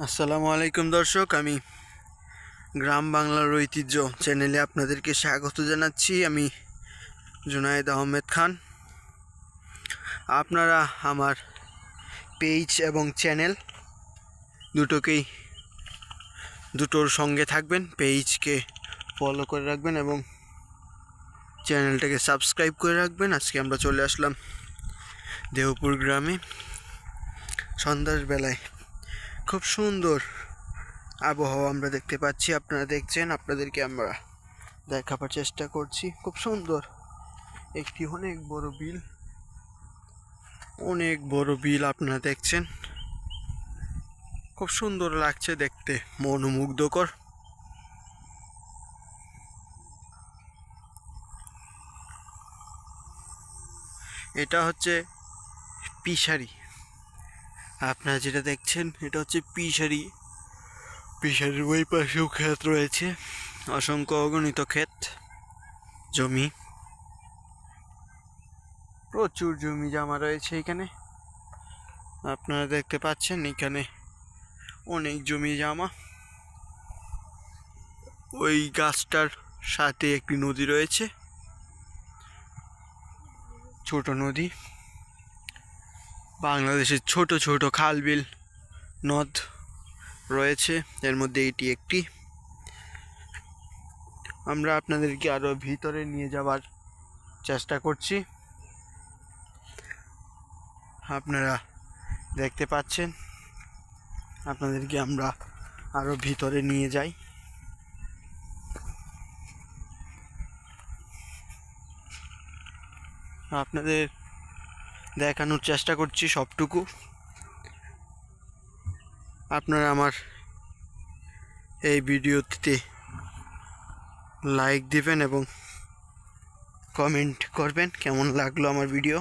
আসসালামু আলাইকুম দর্শক, আমি গ্রাম বাংলার ঐতিহ্য চ্যানেলে আপনাদেরকে স্বাগত জানাচ্ছি। আমি জুনায়েদ আহমেদ খান। আপনারা আমার পেজ এবং চ্যানেল দুটোর সঙ্গে থাকবেন। পেজকে ফলো করে রাখবেন এবং চ্যানেলটাকে সাবস্ক্রাইব করে রাখবেন। আজকে আমরা চলে আসলাম দেওপুর গ্রামে সন্ধ্যার বেলায়। খুব সুন্দর আবহাওয়া আমরা দেখতে পাচ্ছি, আপনারা দেখছেন, আপনাদেরকে আমরা দেখাবার চেষ্টা করছি। খুব সুন্দর একটি অনেক বড় বিল আপনারা দেখছেন। খুব সুন্দর লাগছে দেখতে, মনোমুগ্ধকর। এটা হচ্ছে পিশারি। আপনারা যেটা দেখছেন এটা হচ্ছে পিশারির ওই পাশেও ক্ষেত রয়েছে, অসংখ্য অগণিত ক্ষেত জমি, প্রচুর জমি জমা রয়েছে এখানে। আপনারা দেখতে পাচ্ছেন এখানে অনেক জমি জমা। ওই গাছটার সাথে একটি নদী রয়েছে, ছোট নদী। বাংলাদেশের ছোট ছোট খাল বিল নদ রয়েছে, এর মধ্যে এটি একটি। আমরা আপনাদেরকে আরো ভিতরে নিয়ে যাওয়ার চেষ্টা করছি। আপনারা দেখতে পাচ্ছেন, আপনাদেরকে আমরা আরো ভিতরে নিয়ে যাই। আপনাদের দেখানোর চেষ্টা করছি সবটুকু। আপনারা আমার এই ভিডিওতে লাইক দিবেন এবং কমেন্ট করবেন কেমন লাগলো আমার ভিডিও।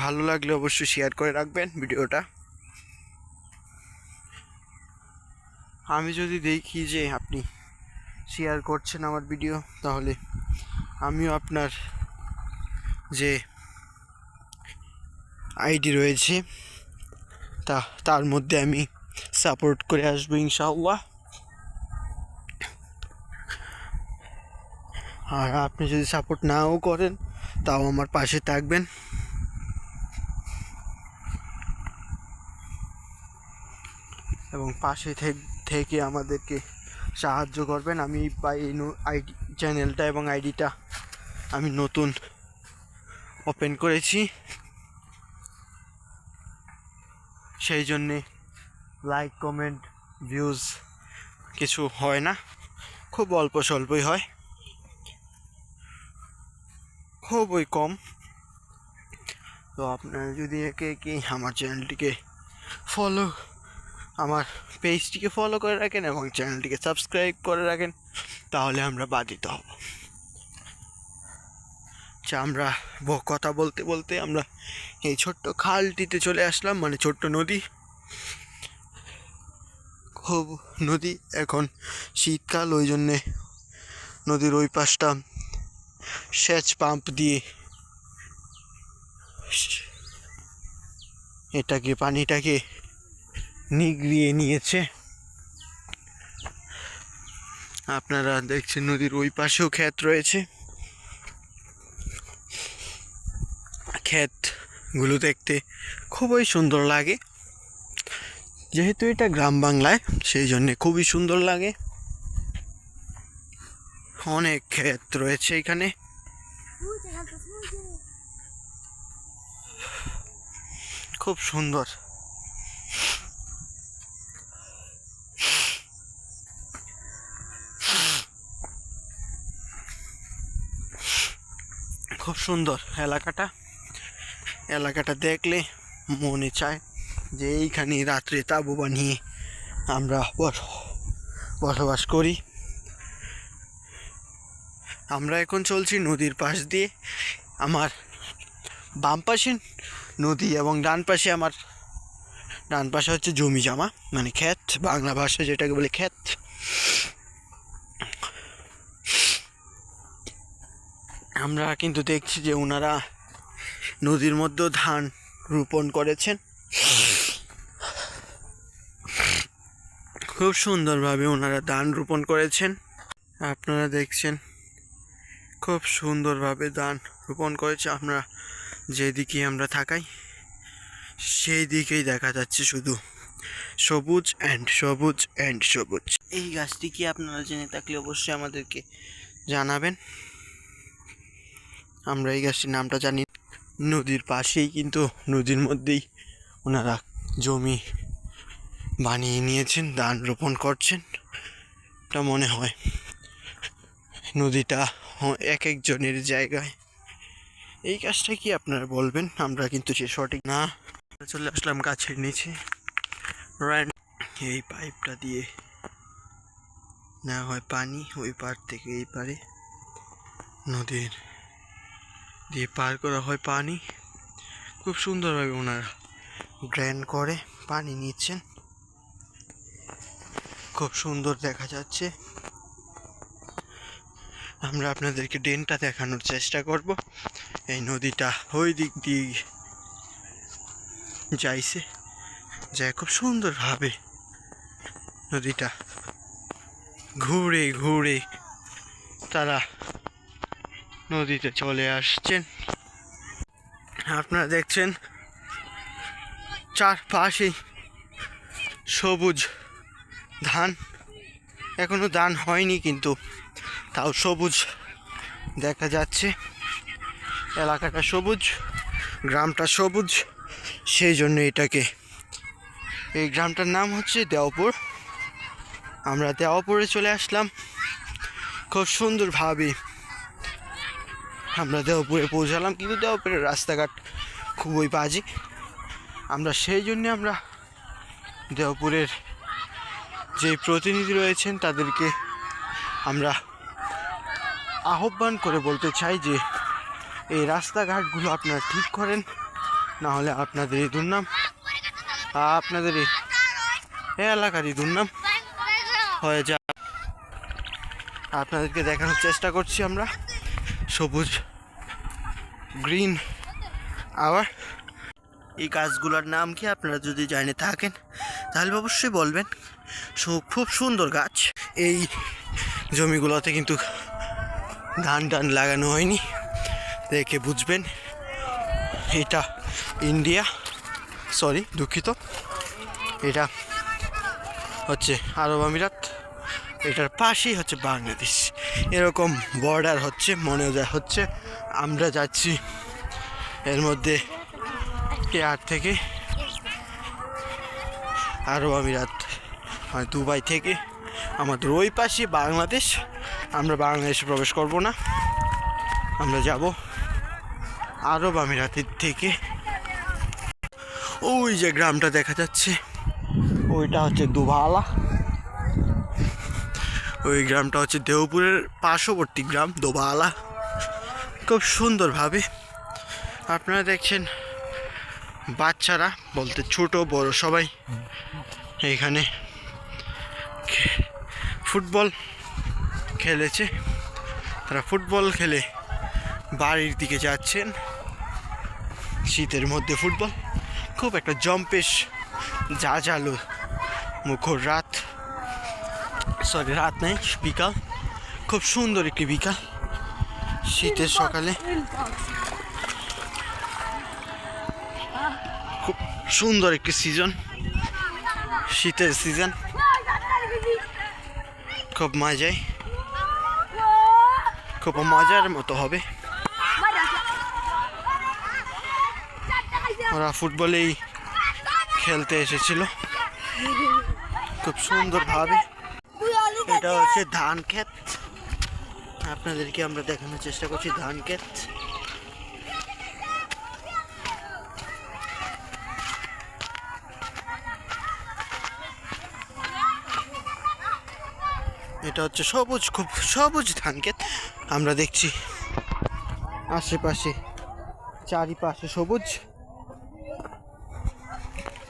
ভালো লাগলে অবশ্যই শেয়ার করে রাখবেন ভিডিওটা। আমি যদি দেখি যে আপনি শেয়ার করছেন আমার ভিডিও, তাহলে আমিও আপনার যে আইডি রয়েছে তার মধ্যে আমি সাপোর্ট করে আসবো ইনশাআল্লাহ। আর আপনি যদি সাপোর্ট নাও করেন তাও আমার পাশে থাকবেন এবং পাশে থেকে আমাদেরকে সাহায্য করবেন। আমি আইডি চ্যানেলটা এবং আইডিটা আমি নতুন ওপেন করেছি, সেই জন্যে লাইক কমেন্ট ভিউজ কিছু হয় না, খুব অল্প স্বল্পই হয়, খুবই কম। তো আপনারা যদি একে আমার চ্যানেলটিকে আমার পেজটিকে ফলো করে রাখেন এবং চ্যানেলটিকে সাবস্ক্রাইব করে রাখেন, তাহলে আমরা বাধিত হব। আমরা কথা বলতে বলতে আমরা এই ছোট্ট খালটিতে চলে আসলাম, মানে ছোট্ট নদী। খুব নদী, এখন শীতকাল, ওই জন্যে নদীর ওই পাশটা সেচ পাম্প দিয়ে পানিটাকে নিগড়িয়ে নিয়েছে। আপনারা দেখছেন নদীর ওই পাশেও ক্ষেত রয়েছে। ক্ষেতগুলো দেখতে খুবই সুন্দর লাগে, যেহেতু এটা গ্রাম বাংলায়, সেই জন্যে খুবই সুন্দর লাগে। অনেক ক্ষেত রয়েছে এখানে। খুব সুন্দর। খুব সুন্দর এলাকাটা দেখলে মনে চায় যে এইখানে রাত্রে তাঁবু বানিয়ে আমরা বসবাস করি। আমরা এখন চলছি নদীর পাশ দিয়ে। আমার বাম পাশে নদী এবং ডান পাশে হচ্ছে জমি জমা, মানে ক্ষেত, বাংলা ভাষায় যেটাকে বলে ক্ষেত। আমরা কিন্তু দেখছি যে ওনারা নদীর মধ্যেও ধান রোপণ করেছেন। খুব সুন্দরভাবে ওনারা ধান রোপণ করেছেন। আপনারা দেখছেন খুব সুন্দরভাবে ধান রোপণ করেছে। আমরা যেদিকে আমরা থাকাই সেই দিকেই দেখা যাচ্ছে শুধু সবুজ অ্যান্ড সবুজ অ্যান্ড সবুজ। এই গাছটি কি আপনারা জেনে থাকলে অবশ্যই আমাদেরকে জানাবেন। আমরা এই গাছটির নামটা জানি। নদীর পাশেই, কিন্তু নদীর মধ্যেই ওনারা জমি বানিয়ে নিয়েছেন, ধান রোপণ করছেন। এটা মনে হয় নদীটা এক একজনের জায়গায়। এই কাজটা কি আপনারা বলবেন, আমরা কিন্তু সে সঠিক না। চলে আসলাম গাছের নিচে। এই পাইপটা দিয়ে নেওয়া হয় পানি, ওই পার থেকে এই পারে নদীর দিয়ে পার করা হয় পানি। খুব সুন্দরভাবে ওনারা ড্রেন করে পানি নিচ্ছেন। খুব সুন্দর দেখা যাচ্ছে। আমরা আপনাদেরকে ড্রেনটা দেখানোর চেষ্টা করব। এই নদীটা ওই দিক দিয়ে যাইছে, যায় খুব সুন্দরভাবে নদীটা ঘুরে ঘুরে তারা নদীতে চলে আসছেন। আপনারা দেখছেন চারপাশেই সবুজ ধান। এখনো ধান হয়নি, কিন্তু তাও সবুজ দেখা যাচ্ছে। এলাকাটা সবুজ, গ্রামটা সবুজ, সেই জন্য এই গ্রামটার নাম হচ্ছে দেওপুর। আমরা দেওপুরে চলে আসলাম। খুব সুন্দরভাবে আমরা দেওপুরে পৌঁছালাম, কিন্তু দেওপুরের রাস্তাঘাট খুবই বাজে। আমরা সেই জন্যে আমরা দেওপুরের যে প্রতিনিধি রয়েছেন তাদেরকে আমরা আহ্বান করে বলতে চাই যে এই রাস্তাঘাটগুলো আপনারা ঠিক করেন, না হলে আপনাদের এই দুর্নাম, আপনাদের এই এলাকারই দুর্নাম হয়ে যায়। আপনাদেরকে দেখানোর চেষ্টা করছি আমরা সবুজ গ্রিন আওয়ার। এই গাছগুলোর নাম কি আপনারা যদি জানে থাকেন তাহলে অবশ্যই বলবেন। খুব সুন্দর গাছ। এই জমিগুলোতে কিন্তু ধান লাগানো হয়নি, দেখে বুঝবেন এটা ইন্ডিয়া, সরি দুঃখিত, এটা হচ্ছে আরব আমিরাত, এটার পাশেই হচ্ছে বাংলাদেশ। এরকম বর্ডার হচ্ছে, মনে হচ্ছে আমরা যাচ্ছি এর মধ্যে কেয়ার থেকে আরব আমিরাত, মানে দুবাই থেকে আমাদের ওই পাশে বাংলাদেশ। আমরা বাংলাদেশে প্রবেশ করব না, আমরা যাব আরব আমিরাতের থেকে। ওই যে গ্রামটা দেখা যাচ্ছে ওইটা হচ্ছে দুবালা। ওই গ্রামটা হচ্ছে দেওপুরের পার্শ্ববর্তী গ্রাম দোবালা। খুব সুন্দরভাবে আপনারা দেখছেন বাচ্চারা বলতে ছোট বড় সবাই এইখানে ফুটবল খেলেছে। তারা ফুটবল খেলে বাড়ির দিকে যাচ্ছেন। শীতের মধ্যে ফুটবল খুব একটা জম্পেশ জালো মুখর রাত, সরি রাত নেই, বিকাল। খুব সুন্দর একটি বিকাল শীতের সকালে। খুব সুন্দর একটি সিজন, শীতের সিজন। খুব মজায়, খুব মজার মতো হবে। ওরা ফুটবলেই খেলতে এসেছিল খুব সুন্দরভাবে। এটা হচ্ছে ধান ক্ষেত, আপনাদেরকে আমরা দেখানোর চেষ্টা করছি ধান ক্ষেত। এটা হচ্ছে সবুজ, খুব সবুজ ধান ক্ষেত। আমরা দেখছি আশেপাশে চারিপাশে সবুজ,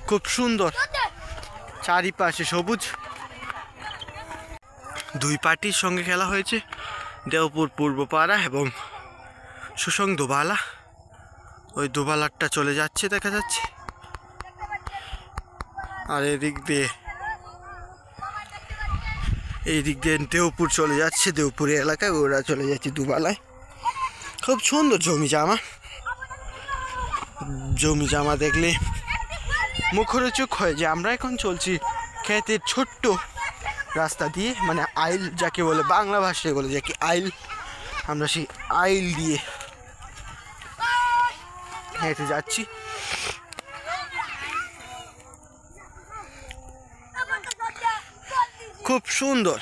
খুব সুন্দর চারিপাশে সবুজ। দুই পার্টির সঙ্গে খেলা হয়েছে, দেওপুর পূর্বপাড়া এবং সুসং দোবালা। ওই দোবালারটা চলে যাচ্ছে দেখা যাচ্ছে। আর এই দিক দিয়ে দেওপুর চলে যাচ্ছে, দেওপুরের এলাকায়, ওরা চলে যাচ্ছে দুবালায়। খুব সুন্দর জমি জামা দেখলে মুখরোচক হয় যে আমরা এখন চলছি ক্ষেতের ছোট্ট রাস্তা দিয়ে, মানে আইল যাকে বলে, বাংলা ভাষায় বলে যাকে আইল, আমরা সেই আইল দিয়ে হেঁটে যাচ্ছি। খুব সুন্দর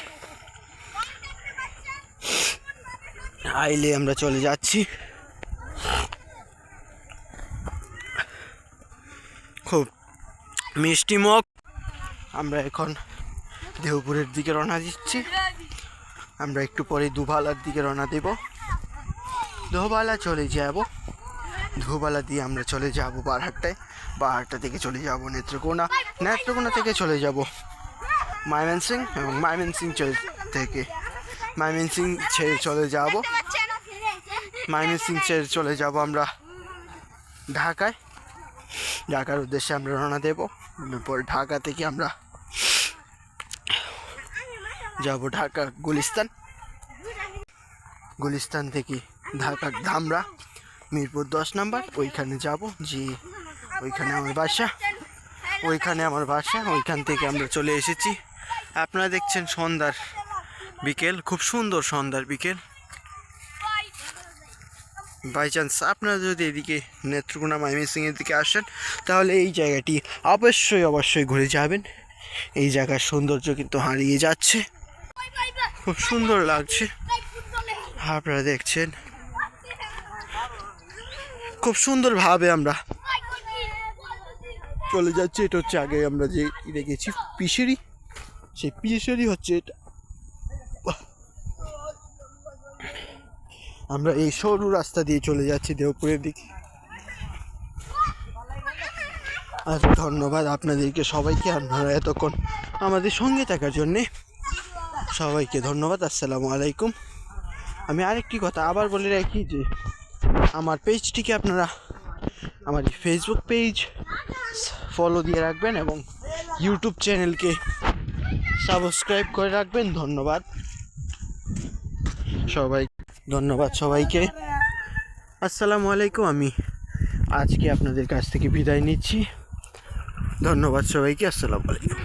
আইলে আমরা চলে যাচ্ছি। খুব মিষ্টি মুখ। আমরা এখন দেওপুরের দিকে রওনা দিচ্ছি। আমরা একটু পরে দুবালার দিকে রওনা দেব। দুবালা চলে যাব, দুবালা দিয়ে আমরা চলে যাব বারহাট্টায়। বারহাট্টা থেকে চলে যাব নেত্রকোনা, নেত্রকোনা থেকে চলে যাব ময়মনসিংহ, এবং ময়মনসিংহ থেকে ময়মনসিংহ ছেড়ে চলে যাব আমরা ঢাকায়। ঢাকার উদ্দেশ্যে আমরা রওনা দেব। এরপর ঢাকা থেকে আমরা যাব ঢাকা গুলিস্তান থেকে ঢাকার ধামরা, মিরপুর 10 নম্বর, ওইখানে যাব। যে ওইখানে আমার বাসা, ওইখান থেকে আমরা চলে এসেছি। আপনারা দেখছেন সন্ধ্যার বিকেল, খুব সুন্দর সন্ধ্যার বিকেল। বাই চান্স আপনারা যদি এদিকে নেত্রকোনা ময়মনসিংহের দিকে আসেন, তাহলে এই জায়গাটি অবশ্যই ঘুরে যাবেন। এই জায়গার সৌন্দর্য কিন্তু হারিয়ে যাচ্ছে, খুব সুন্দর লাগছে। আপনারা দেখছেন খুব সুন্দরভাবে আমরা চলে যাচ্ছি। এটা হচ্ছে আগে আমরা যে গেছি পিসেরি, সেই পিসেরি হচ্ছে এটা। আমরা এই সরু রাস্তা দিয়ে চলে যাচ্ছি দেওপুরের দিকে। আর ধন্যবাদ আপনাদেরকে সবাইকে, আপনারা এতক্ষণ আমাদের সঙ্গে থাকার জন্যে সবাইকে ধন্যবাদ। আসসালামু আলাইকুম। আমি আরেকটি কথা আবার বলে রাখি যে আমার পেজটিকে আপনারা, আমার ফেসবুক পেজ ফলো দিয়ে রাখবেন এবং ইউটিউব চ্যানেলকে সাবস্ক্রাইব করে রাখবেন। ধন্যবাদ সবাইকে। আসসালামু আলাইকুম। আমি আজকে আপনাদের কাছ থেকে বিদায় নিচ্ছি। ধন্যবাদ সবাইকে। আসসালামু আলাইকুম।